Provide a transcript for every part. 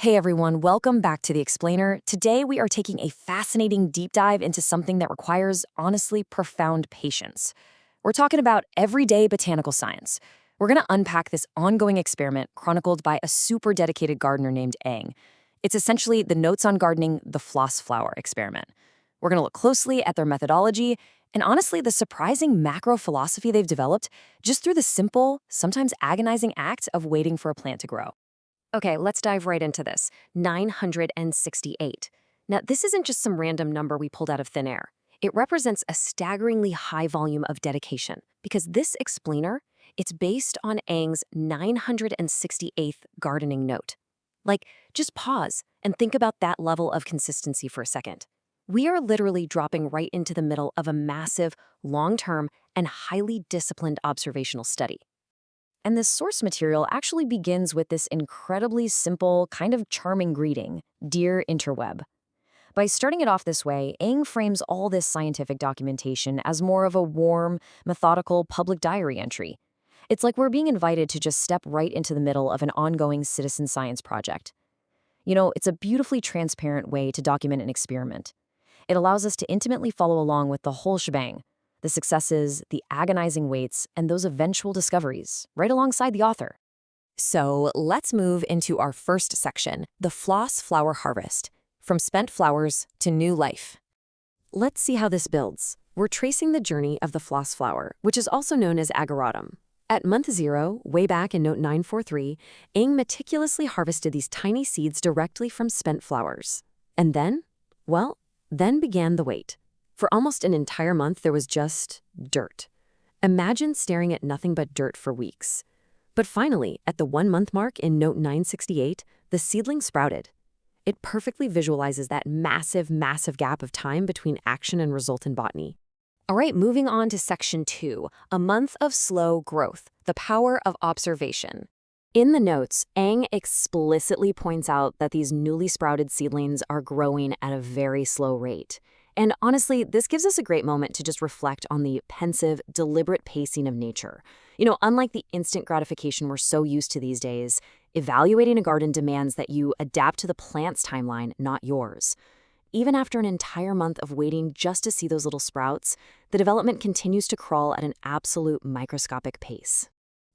Hey everyone, welcome back to The Explainer. Today we are taking a fascinating deep dive into something that requires, honestly, profound patience. We're talking about everyday botanical science. We're going to unpack this ongoing experiment chronicled by a super dedicated gardener named Ang. It's essentially the Notes on Gardening, the Floss Flower experiment. We're going to look closely at their methodology and honestly the surprising macro philosophy they've developed just through the simple, sometimes agonizing act of waiting for a plant to grow. Okay, let's dive right into this. 968. Now, this isn't just some random number we pulled out of thin air. It represents a staggeringly high volume of dedication because this explainer, it's based on Ang's 968th gardening note. Like, just pause and think about that level of consistency for a second. We are literally dropping right into the middle of a massive, long-term, and highly disciplined observational study. And this source material actually begins with this incredibly simple, kind of charming greeting, "Dear Interweb." By starting it off this way, Ang frames all this scientific documentation as more of a warm, methodical public diary entry. It's like we're being invited to just step right into the middle of an ongoing citizen science project. It's a beautifully transparent way to document an experiment. It allows us to intimately follow along with the whole shebang, the successes, the agonizing waits, and those eventual discoveries, right alongside the author. So let's move into our first section, the Floss Flower Harvest, from spent flowers to new life. Let's see how this builds. We're tracing the journey of the floss flower, which is also known as Ageratum. At month 0, way back in note 943, Ang meticulously harvested these tiny seeds directly from spent flowers. And then began the wait. For almost an entire month, there was just dirt. Imagine staring at nothing but dirt for weeks. But finally, at the 1-month mark in note 968, the seedling sprouted. It perfectly visualizes that massive, massive gap of time between action and result in botany. All right, moving on to section 2, a month of slow growth, the power of observation. In the notes, Ang explicitly points out that these newly sprouted seedlings are growing at a very slow rate. And honestly, this gives us a great moment to just reflect on the pensive, deliberate pacing of nature. Unlike the instant gratification we're so used to these days, evaluating a garden demands that you adapt to the plant's timeline, not yours. Even after an entire month of waiting just to see those little sprouts, the development continues to crawl at an absolute microscopic pace.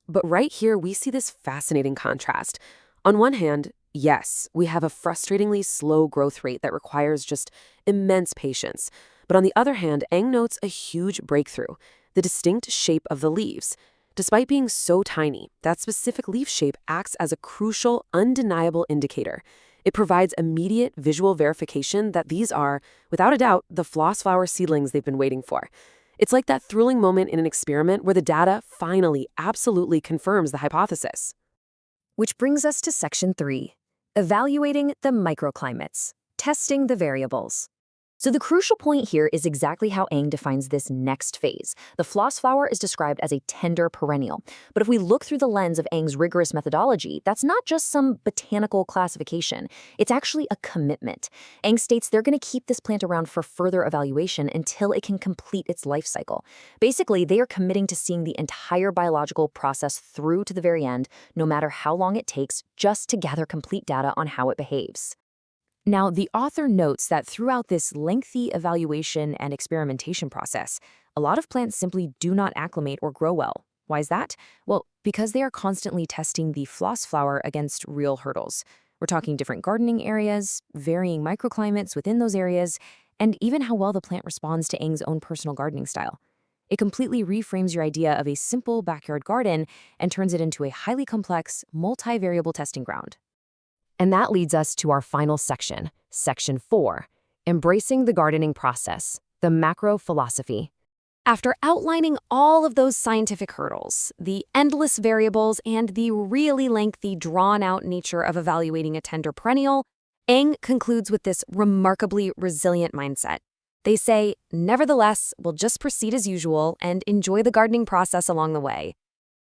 But right here, we see this fascinating contrast. On one hand, yes, we have a frustratingly slow growth rate that requires just immense patience. But on the other hand, Ang notes a huge breakthrough, the distinct shape of the leaves. Despite being so tiny, that specific leaf shape acts as a crucial, undeniable indicator. It provides immediate visual verification that these are, without a doubt, the floss flower seedlings they've been waiting for. It's like that thrilling moment in an experiment where the data finally absolutely confirms the hypothesis. Which brings us to section 3, evaluating the microclimates, testing the variables. So the crucial point here is exactly how Ang defines this next phase. The floss flower is described as a tender perennial. But if we look through the lens of Ang's rigorous methodology, that's not just some botanical classification. It's actually a commitment. Ang states they're going to keep this plant around for further evaluation until it can complete its life cycle. Basically, they are committing to seeing the entire biological process through to the very end, no matter how long it takes, just to gather complete data on how it behaves. Now, the author notes that throughout this lengthy evaluation and experimentation process, a lot of plants simply do not acclimate or grow well. Why is that? Well, because they are constantly testing the floss flower against real hurdles. We're talking different gardening areas, varying microclimates within those areas, and even how well the plant responds to Ang's own personal gardening style. It completely reframes your idea of a simple backyard garden and turns it into a highly complex, multivariable testing ground. And that leads us to our final section, section 4, embracing the gardening process, the macro philosophy. After outlining all of those scientific hurdles, the endless variables, and the really lengthy, drawn-out nature of evaluating a tender perennial, Ang concludes with this remarkably resilient mindset. They say, nevertheless, we'll just proceed as usual and enjoy the gardening process along the way.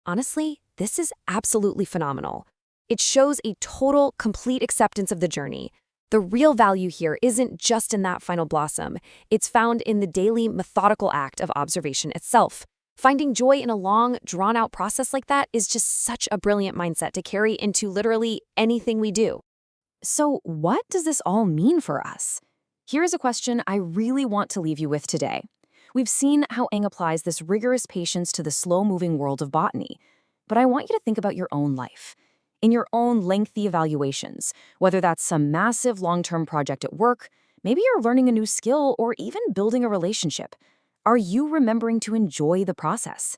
Honestly, this is absolutely phenomenal. It shows a total, complete acceptance of the journey. The real value here isn't just in that final blossom. It's found in the daily, methodical act of observation itself. Finding joy in a long, drawn-out process like that is just such a brilliant mindset to carry into literally anything we do. So, what does this all mean for us? Here's a question I really want to leave you with today. We've seen how Eng applies this rigorous patience to the slow moving world of botany, but I want you to think about your own life. In your own lengthy evaluations, whether that's some massive long term project at work, maybe you're learning a new skill, or even building a relationship. Are you remembering to enjoy the process?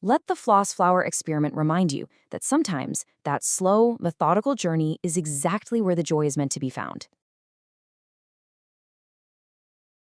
Let the Floss Flower experiment remind you that sometimes that slow, methodical journey is exactly where the joy is meant to be found.